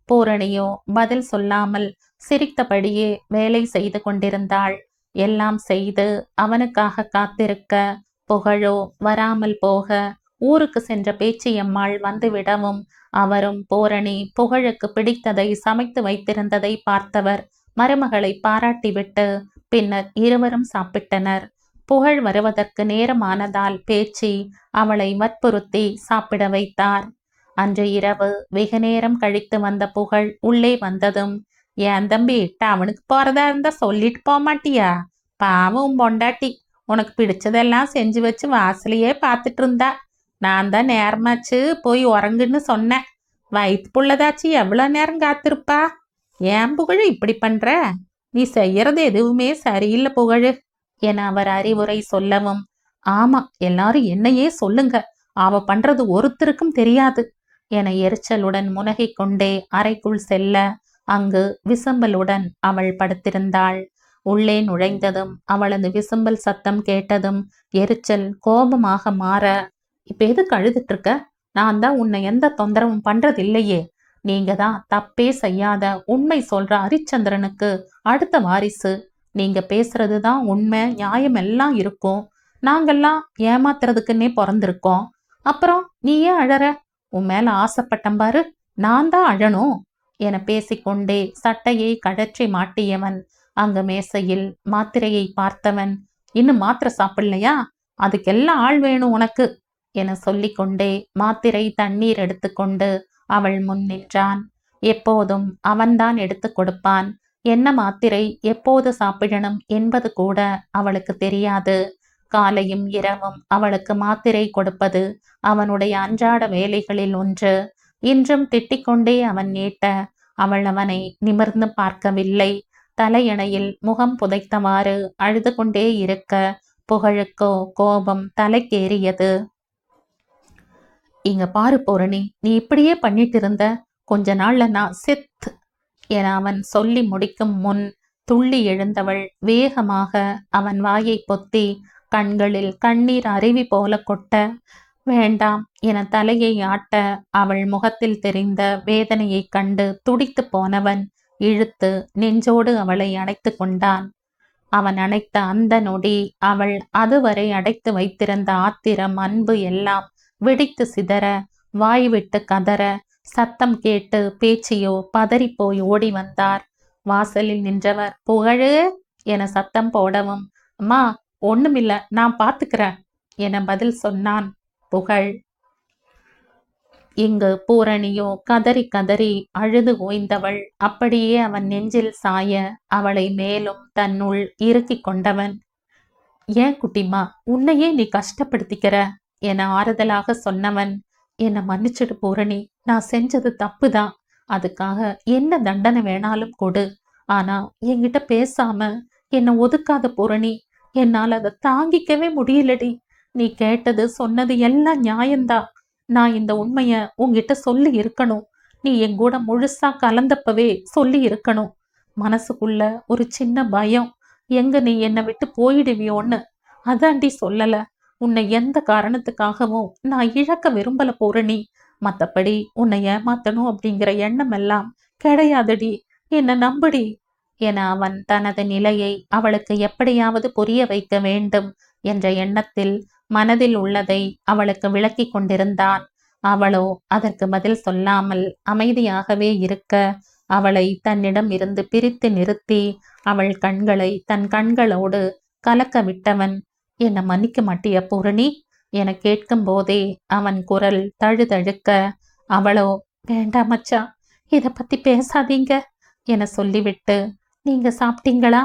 பூரணியோ பதில் சொல்லாமல் சிரித்தபடியே வேலை செய்து கொண்டிருந்தாள். எல்லாம் செய்து அவனுக்காக காத்திருக்க, புகழோ வராமல் போக, ஊருக்கு சென்ற பேச்சியம்மாள் வந்துவிடவும் அவரும் பூரணி புகழுக்கு பிடித்ததை சமைத்து வைத்திருந்ததை பார்த்தவர் மருமகளை பாராட்டிவிட்டு பின்னர் இருவரும் சாப்பிட்டனர். புகழ் வருவதற்கு நேரமானதால் பேச்சு அவளை வற்புறுத்தி சாப்பிட வைத்தார். அன்று இரவு வெகு நேரம் கழித்து வந்த புகழ் உள்ளே வந்ததும், ஏன் தம்பி, டவுனுக்கு போறதா இருந்தா சொல்லிட்டு போக மாட்டியா? பாவம் பொண்டாட்டி உனக்கு பிடிச்சதெல்லாம் செஞ்சு வச்சு வாசலையே பார்த்துட்டு இருந்தா. நான் தான் நேரமாச்சு போய் உறங்குன்னு சொன்னேன். வயிற்று புள்ளதாச்சு எவ்வளோ நேரம் காத்திருப்பா? ஏன் புகழ் இப்படி பண்ற? நீ செய்யறது எதுவுமே சரியில்லை புகழ் என அவர் அறிவுரை சொல்லவும், ஆமா, எல்லாரும் என்னையே சொல்லுங்க, அவ பண்றது ஒருத்தருக்கும் தெரியாது என எரிச்சலுடன் முனகிக் கொண்டே அறைக்குள் செல்ல, அங்கு விசம்பலுடன் அவள் படுத்திருந்தாள். உள்ளே நுழைந்ததும் அவளது விசும்பல் சத்தம் கேட்டதும் எரிச்சல் கோபமாக மாற, இப்ப எதுக்கு அழுதுட்டு இருக்க? நான் தான் உன்னை எந்த தொந்தரவும் பண்றதில்லையே. நீங்க தான் தப்பே செய்யாத உண்மை சொல்ற ஹரிச்சந்திரனுக்கு அடுத்த வாரிசு. நீங்க பேசுறதுதான் உண்மை, நியாயம் எல்லாம் இருக்கும். நாங்கெல்லாம் ஏமாத்துறதுக்குன்னே பிறந்திருக்கோம். அப்புறம் நீ ஏன் அழற? உன் மேல ஆசைப்பட்டம் பாரு, நான் தான் அழணும் என பேசிக்கொண்டே சட்டையை கழற்றி மாட்டியவன் அங்கு மேசையில் மாத்திரையை பார்த்தவன், இன்னும் மாத்திரை சாப்பிடலையா? அதுக்கெல்லாம் ஆள் வேணும் உனக்கு என சொல்லிக்கொண்டே மாத்திரை தண்ணீர் எடுத்துக்கொண்டு அவள் முன் நின்றான். எப்போதும் அவன்தான் எடுத்து கொடுப்பான். என்ன மாத்திரை எப்போது சாப்பிடணும் என்பது கூட அவளுக்கு தெரியாது. காலையும் இரவும் அவளுக்கு மாத்திரை கொடுப்பது அவனுடைய அன்றாட வேலைகளில் ஒன்று. இன்றும் திட்டிக்கொண்டே அவன் நீட்ட அவள் அவனை நிமிர்ந்து பார்க்கவில்லை. தலையணையில் முகம் புதைத்தவாறு அழுது கொண்டே இருக்க புகழுக்கோ கோபம் தலைக்கேறியது. இங்க பாரு பூரணி, நீ இப்படியே பண்ணிட்டு இருந்த, கொஞ்ச நாள்ல நான் செத்து என அவன் சொல்லி முடிக்கும் முன் துள்ளி எழுந்தவள் வேகமாக அவன் வாயை பொத்தி கண்களில் கண்ணீர் அருவி போல கொட்ட, வேண்டாம் என தலையை ஆட்ட அவள் முகத்தில் தெரிந்த வேதனையைக் கண்டு துடித்து போனவன் இழுத்து நெஞ்சோடு அவளை அணைத்து கொண்டான். அவன் அணைத்த அந்த நொடி அவள் அதுவரை அடைத்து வைத்திருந்த ஆத்திரம், அன்பு எல்லாம் வெடித்து சிதற, வாய்விட்டு கதற, சத்தம் கேட்டு பேச்சியோ பதறிப்போய் ஓடி வந்தார். வாசலில் நின்றவர் புகழு என சத்தம் போடவும், அம்மா ஒண்ணுமில்ல, நான் பாத்துக்கிறேன் என பதில் சொன்னான் புகழ். இங்கு பூரணியோ கதறி கதறி அழுது ஓய்ந்தவள். அப்படியே அவன் நெஞ்சில் சாய அவளை மேலும் தன்னுள் இறுக்கிக் கொண்டவன், ஏன் குட்டிமா, உன்னையே நீ கஷ்டப்படுத்திக்கிற என ஆறுதலாக சொன்னவன், என்னை மன்னிச்சிடு பூரணி, நான் செஞ்சது தப்புதான். அதுக்காக என்ன தண்டனை வேணாலும் கொடு. ஆனா என்கிட்ட பேசாம என்னை ஒதுக்காத பூரணி, என்னால் அதை தாங்கிக்கவே முடியலடி. நீ கேட்டது சொன்னது எல்லாம் நியாயம்தான். நான் இந்த உண்மைய உன்கிட்ட சொல்லி இருக்கணும். நீ என் கூட முழுசா கலந்தப்பவே சொல்லி இருக்கணும். மனசுக்குள்ள ஒரு சின்ன பயம், எங்க நீ என்னை விட்டு போயிடுவியோன்னு, அதாண்டி சொல்லல. உன்னை எந்த காரணத்துக்காகவும் நான் இழக்க விரும்பல பூரணி. மத்தபடி உன்னை ஏமாத்தணும் அப்படிங்கிற எண்ணம் எல்லாம் கிடையாதடி, என்னை நம்புடி என அவன் தனது நிலையை அவளுக்கு எப்படியாவது புரிய வைக்க வேண்டும் என்ற எண்ணத்தில் மனதில் உள்ளதை அவளுக்கு விளக்கி கொண்டிருந்தான். அவளோ அதற்கு பதில் சொல்லாமல் அமைதியாகவே இருக்க, அவளை தன்னிடம் இருந்து பிரித்து நிறுத்தி அவள் கண்களை தன் கண்களோடு கலக்க விட்டவன், "என்ன மன்னிக்க மாட்டியா பூரணி?" என கேட்கும் போதே அவன் குரல் தழுதழுக்க, அவளோ, "வேண்டாம் மச்சான், இத பத்தி பேசாதீங்க" என சொல்லிவிட்டு, "நீங்க சாப்பிட்டீங்களா?"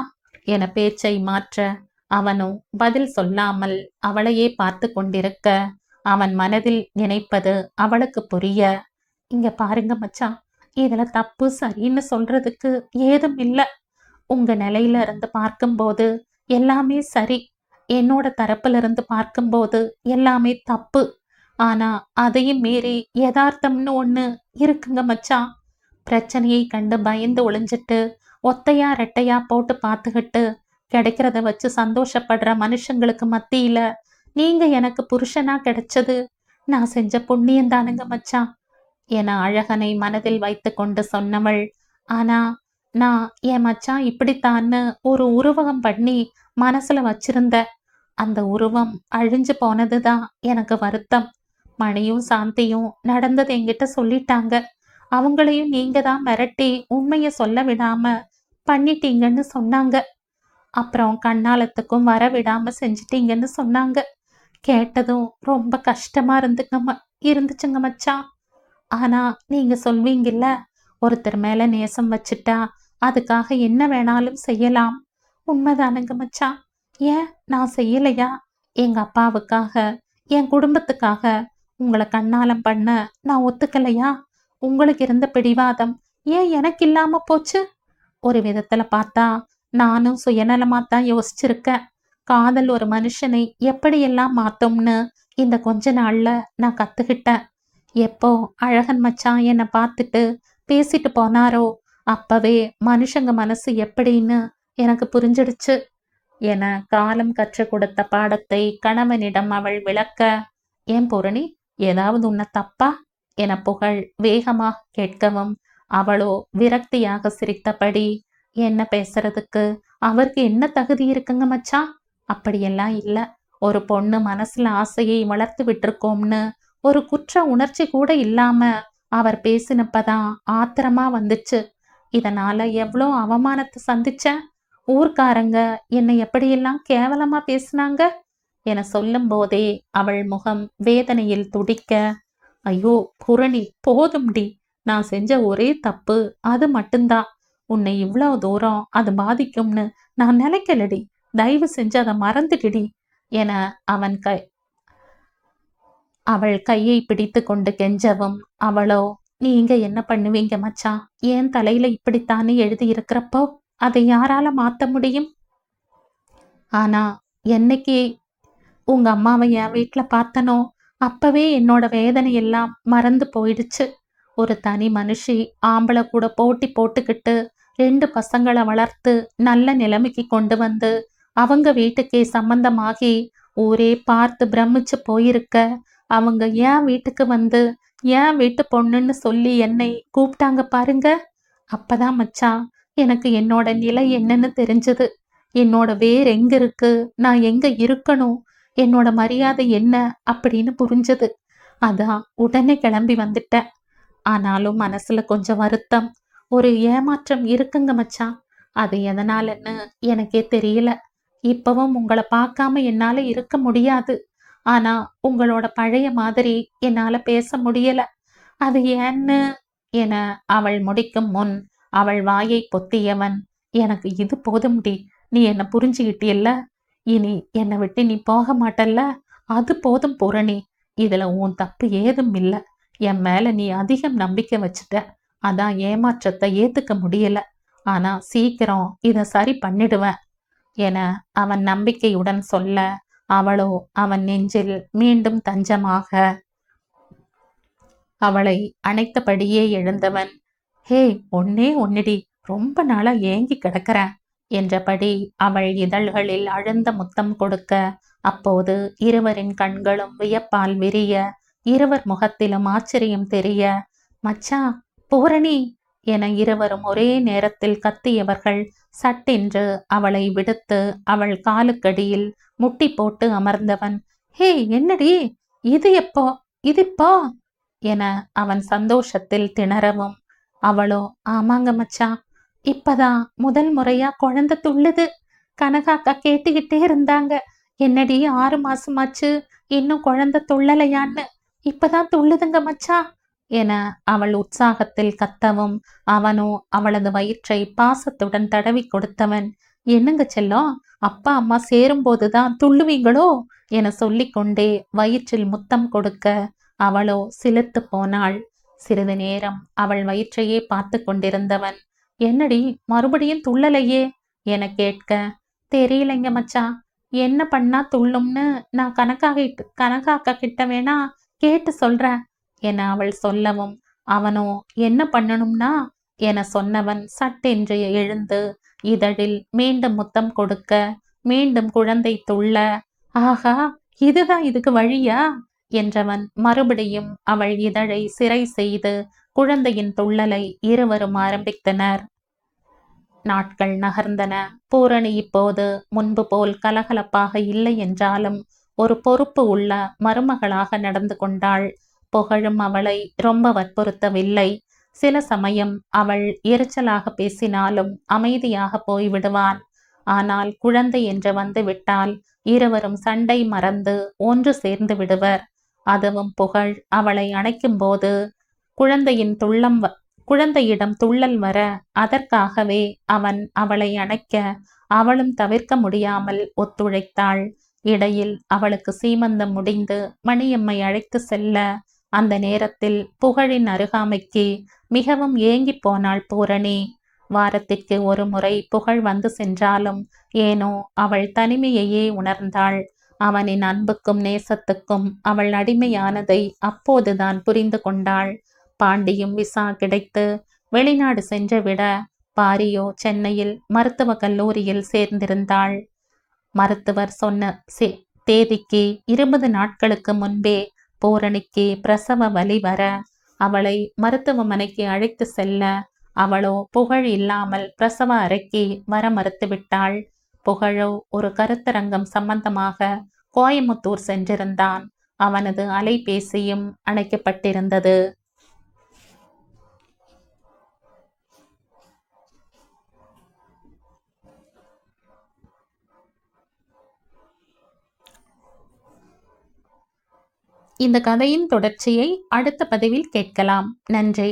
என பேச்சை மாற்ற, அவனோ பதில் சொல்லாமல் அவளையே பார்த்து கொண்டிருக்க, அவன் மனதில் நினைப்பது அவளுக்கு புரிய, "இங்க பாருங்க மச்சான், இதுல தப்பு சரின்னு சொல்றதுக்கு ஏதும் இல்ல. உங்க நிலையில இருந்து பார்க்கும்போது எல்லாமே சரி, என்னோட தரப்புல இருந்து பார்க்கும்போது எல்லாமே தப்பு. ஆனா அதையும் மீறி யதார்த்தம்னு ஒண்ணு இருக்குங்க மச்சான். பிரச்சனையை கண்டு பயந்து ஒளிஞ்சிட்டு ஒத்தையா ரெட்டையா போட்டு பார்த்துக்கிட்டு கிடைக்கிறத வச்சு சந்தோஷப்படுற மனுஷங்களுக்கு மத்தியில நீங்க எனக்கு புருஷனா கிடைச்சது நான் செஞ்ச புண்ணியம் தானுங்க மச்சான்" என அழகனை மனதில் வைத்து கொண்டு சொன்னவள், "ஆனா நான் என் மச்சான் இப்படித்தான்னு ஒரு உருவகம் பண்ணி மனசுல வச்சிருந்த. அந்த உருவம் அழிஞ்சு போனதுதான் எனக்கு வருத்தம். மணியும் சாந்தியும் நடந்தது என்கிட்ட சொல்லிட்டாங்க. அவங்களையும் நீங்க தான் மிரட்டி உண்மைய சொல்ல விடாம பண்ணிட்டீங்கன்னு சொன்னாங்க. அப்புறம் கண்ணாலத்துக்கும் வர விடாம செஞ்சிட்டீங்கன்னு சொன்னாங்க. கேட்டதும் ரொம்ப கஷ்டமா இருந்துச்சுங்க மச்சான். ஆனா நீங்க சொல்வீங்கல்ல, ஒருத்தர் மேல நேசம் வச்சுட்டா அதுக்காக என்ன வேணாலும் செய்யலாம். உண்மைதானுங்க மச்சான். ஏன் நான் செய்யலையா? எங்க அப்பாவுக்காக, என் குடும்பத்துக்காக உங்களை கண்ணாலம் பண்ண நான் ஒத்துக்கலையா? உங்களுக்கு இருந்த பிடிவாதம் ஏன் எனக்கு இல்லாம போச்சு? ஒரு விதத்துல பார்த்தா நானும் சுயநலமாத்தான் யோசிச்சிருக்கேன். காதல் ஒரு மனுஷனை எப்படியெல்லாம் மாத்தும்னு இந்த கொஞ்ச நாள்ல நான் கத்துக்கிட்டேன். எப்போ அழகன் மச்சான் என்னை பார்த்துட்டு பேசிட்டு போனாரோ அப்பவே மனுஷங்க மனசு எப்படின்னு எனக்கு புரிஞ்சிடுச்சு என காலம் கற்றுக் கொடுத்த பாடத்தை கணவனிடம் அவள் விளக்க, "ஏன் பூரணி, ஏதாவது உன்னை தப்பா?" என புகழ் வேகமாக கேட்கவும், அவளோ விரக்தியாக சிரித்தபடி, "என்ன பேசுறதுக்கு அவருக்கு என்ன தகுதி இருக்குங்க மச்சான்? அப்படியெல்லாம் இல்ல. ஒரு பொண்ணு மனசுல ஆசையை வளர்த்து விட்டுருக்கோம்னு ஒரு குற்ற உணர்ச்சி கூட இல்லாம அவர் பேசினப்பதான் ஆத்திரமா வந்துச்சு. இதனால எவ்வளோ அவமானத்தை சந்திச்சேன். ஊர்க்காரங்க என்னை எப்படியெல்லாம் கேவலமா பேசினாங்க" என சொல்லும் போதே அவள் முகம் வேதனையில் துடிக்க, "ஐயோ பூரணி, போதும்டி. நான் செஞ்ச ஒரே தப்பு அது மட்டும்தான். உன்னை இவ்வளவு தூரம் அது பாதிக்கும்னு நான் நினைக்கலடி. தயவு செஞ்சு அதை மறந்துடுடி" என அவள் கையை பிடித்து கொண்டு கெஞ்சவும், அவளோ, "நீங்க என்ன பண்ணுவீங்க மச்சான்? என் தலையில இப்படித்தானே எழுதி இருக்கிறப்போ அதை யாரால மாத்த முடியும்? ஆனா என்னைக்கு உங்க அம்மாவை என் வீட்டுல பார்த்தனோ அப்பவே என்னோட வேதனை எல்லாம் மறந்து போயிடுச்சு. ஒரு தனி மனுஷி ஆம்பளை கூட போட்டி போட்டுக்கிட்டு 2 பசங்களை வளர்த்து நல்ல நிலைமைக்கு கொண்டு வந்து அவங்க வீட்டுக்கே சம்பந்தமாகி ஊரே பார்த்து பிரமிச்சு போயிருக்க, அவங்க என் வீட்டுக்கு வந்து என் வீட்டு பொண்ணுன்னு சொல்லி என்னை கூப்பிட்டாங்க பாருங்க. அப்பதான் மச்சான் எனக்கு என்னோட நிலை என்னன்னு தெரிஞ்சது. என்னோட வேர் எங்க இருக்கு, நான் எங்க இருக்கணும், என்னோட மரியாதை என்ன அப்படின்னு புரிஞ்சது. அதான் உடனே கிளம்பி வந்துட்டேன். ஆனாலும் மனசுல கொஞ்சம் வருத்தம், ஒரு ஏமாற்றம் இருக்குங்க மச்சான். அது எதனாலன்னு எனக்கே தெரியல. இப்பவும் உங்களை பார்க்காம என்னால இருக்க முடியாது. ஆனா உங்களோட பழைய மாதிரி என்னால பேச முடியல. அது ஏன்னு என அவள் முடிக்கும் முன் அவள் வாயை பொத்தியவன், "எனக்கு இது போதும்டி. நீ என்ன புரிஞ்சுக்கிட்டியல்ல? இனி என்னை விட்டு நீ போக மாட்டல்ல? அது போதும் பூரணி. இதுல உன் தப்பு ஏதும் இல்ல. என் மேல நீ அதிகம் நம்பிக்கை வச்சுட்ட. அதான் ஏமாற்றத்தை ஏத்துக்க முடியல. ஆனா சீக்கிரம் இத சரி பண்ணிடுவேன்" என அவன் நம்பிக்கையுடன் சொல்ல, அவளோ அவன் நெஞ்சில் மீண்டும் தஞ்சமாக அவளை அணைத்தபடியே எழுந்தவன், "ஹே, ஒன்னே ஒன்னுடி, ரொம்ப நாளா ஏங்கி கிடக்கிறேன்" என்றபடி அவள் இதழ்களில் அழுந்த முத்தம் கொடுக்க, அப்போது இருவரின் கண்களும் வியப்பால் விரிய, இருவர் முகத்திலும் ஆச்சரியம் தெரிய, "மச்சான், பூரணி" என இருவரும் ஒரே நேரத்தில் கத்தியவர்கள் சட்டென்று அவளை விடுத்து அவள் காலுக்கடியில் முட்டி போட்டு அமர்ந்தவன், "ஹே, என்னடி இது? எப்போ? இது இப்போ?" என அவன் சந்தோஷத்தில் திணறவும், அவளோ, ஆமாங்க மச்சான், இப்பதான் முதல் முறையா குழந்தை துள்ளுது. கனகாக்கா கேட்டுக்கிட்டே இருந்தாங்க, என்னடி 6 மாசமாச்சு, இன்னும் குழந்தை துள்ளலையான்னு. இப்பதான் துள்ளுதுங்க மச்சான் என அவள் உற்சாகத்தில் கத்தவும், அவனோ அவளது வயிற்றை பாசத்துடன் தடவி கொடுத்தவன், என்னங்க செல்லம், அப்பா அம்மா சேரும்போதுதான் துள்ளுவீங்களோ என சொல்லிக்கொண்டே வயிற்றில் முத்தம் கொடுக்க அவளோ சிலிர்த்து போனாள். சிறிது நேரம் அவள் வயிற்றையே பார்த்து கொண்டிருந்தவன், என்னடி மறுபடியும் துள்ளலையே என கேட்க, தெரியலைங்க மச்சான், என்ன பண்ணா துள்ளும்னு நான் கனகாக்கா கிட்ட வேணா கேட்டு சொல்றேன் என அவள் சொல்லவும், அவனோ என்ன பண்ணணும்னா என சொன்னவன் சட்டென்று எழுந்து இதழில் மீண்டும் முத்தம் கொடுக்க, மீண்டும் குழந்தை துள்ள, ஆகா, இதுதான் இதுக்கு வழியா என்றவன் மறுபடியும் அவள் இதழை சிறை செய்து குழந்தையின் துள்ளலை இருவரும் ஆரம்பித்தனர். நாட்கள் நகர்ந்தன. பூரணி இப்போது முன்பு போல் கலகலப்பாக இல்லை என்றாலும் ஒரு பொறுப்பு உள்ள மருமகளாக நடந்து கொண்டாள். புகழும் அவளை ரொம்ப வற்புறுத்தவில்லை. சில சமயம் அவள் எரிச்சலாக பேசினாலும் அமைதியாக போய்விடுவான். ஆனால் குழந்தை என்று வந்து விட்டால் இருவரும் சண்டை மறந்து ஒன்று சேர்ந்து விடுவர். அதுவும் புகழ் அவளை அணைக்கும் போது குழந்தையிடம் துள்ளல் வர, அதற்காகவே அவன் அவளை அணைக்க அவளும் தவிர்க்க முடியாமல் ஒத்துழைத்தாள். இடையில் அவளுக்கு சீமந்தம் முடிந்து மணியம்மை அழைத்து செல்ல, அந்த நேரத்தில் புகழின் அருகாமைக்கு மிகவும் ஏங்கி போனாள் பூரணி. வாரத்திற்கு ஒரு முறை புகழ் வந்து சென்றாலும் ஏனோ அவள் தனிமையையே உணர்ந்தாள். அவனின் அன்புக்கும் நேசத்துக்கும் அவள் அடிமையானதை அப்போதுதான் புரிந்து கொண்டாள். பாண்டியும் விசா கிடைத்து வெளிநாடு சென்று விட, பாரியோ சென்னையில் மருத்துவ கல்லூரியில் சேர்ந்திருந்தாள். மருத்துவர் சொன்ன தேதிக்கு 20 நாட்களுக்கு முன்பே பூரணிக்கு பிரசவ வலி வர, அவளை மருத்துவமனைக்கு அழைத்து செல்ல, அவளோ புகழ் இல்லாமல் பிரசவ அறைக்கு வர மறுத்துவிட்டாள். புகழோ ஒரு கருத்தரங்கம் சம்பந்தமாக கோயமுத்தூர் சென்றிருந்தான். அவனது அலைபேசியும் அணைக்கப்பட்டிருந்தது. இந்த கதையின் தொடர்ச்சியை அடுத்த பதிவில் கேட்கலாம். நன்றி.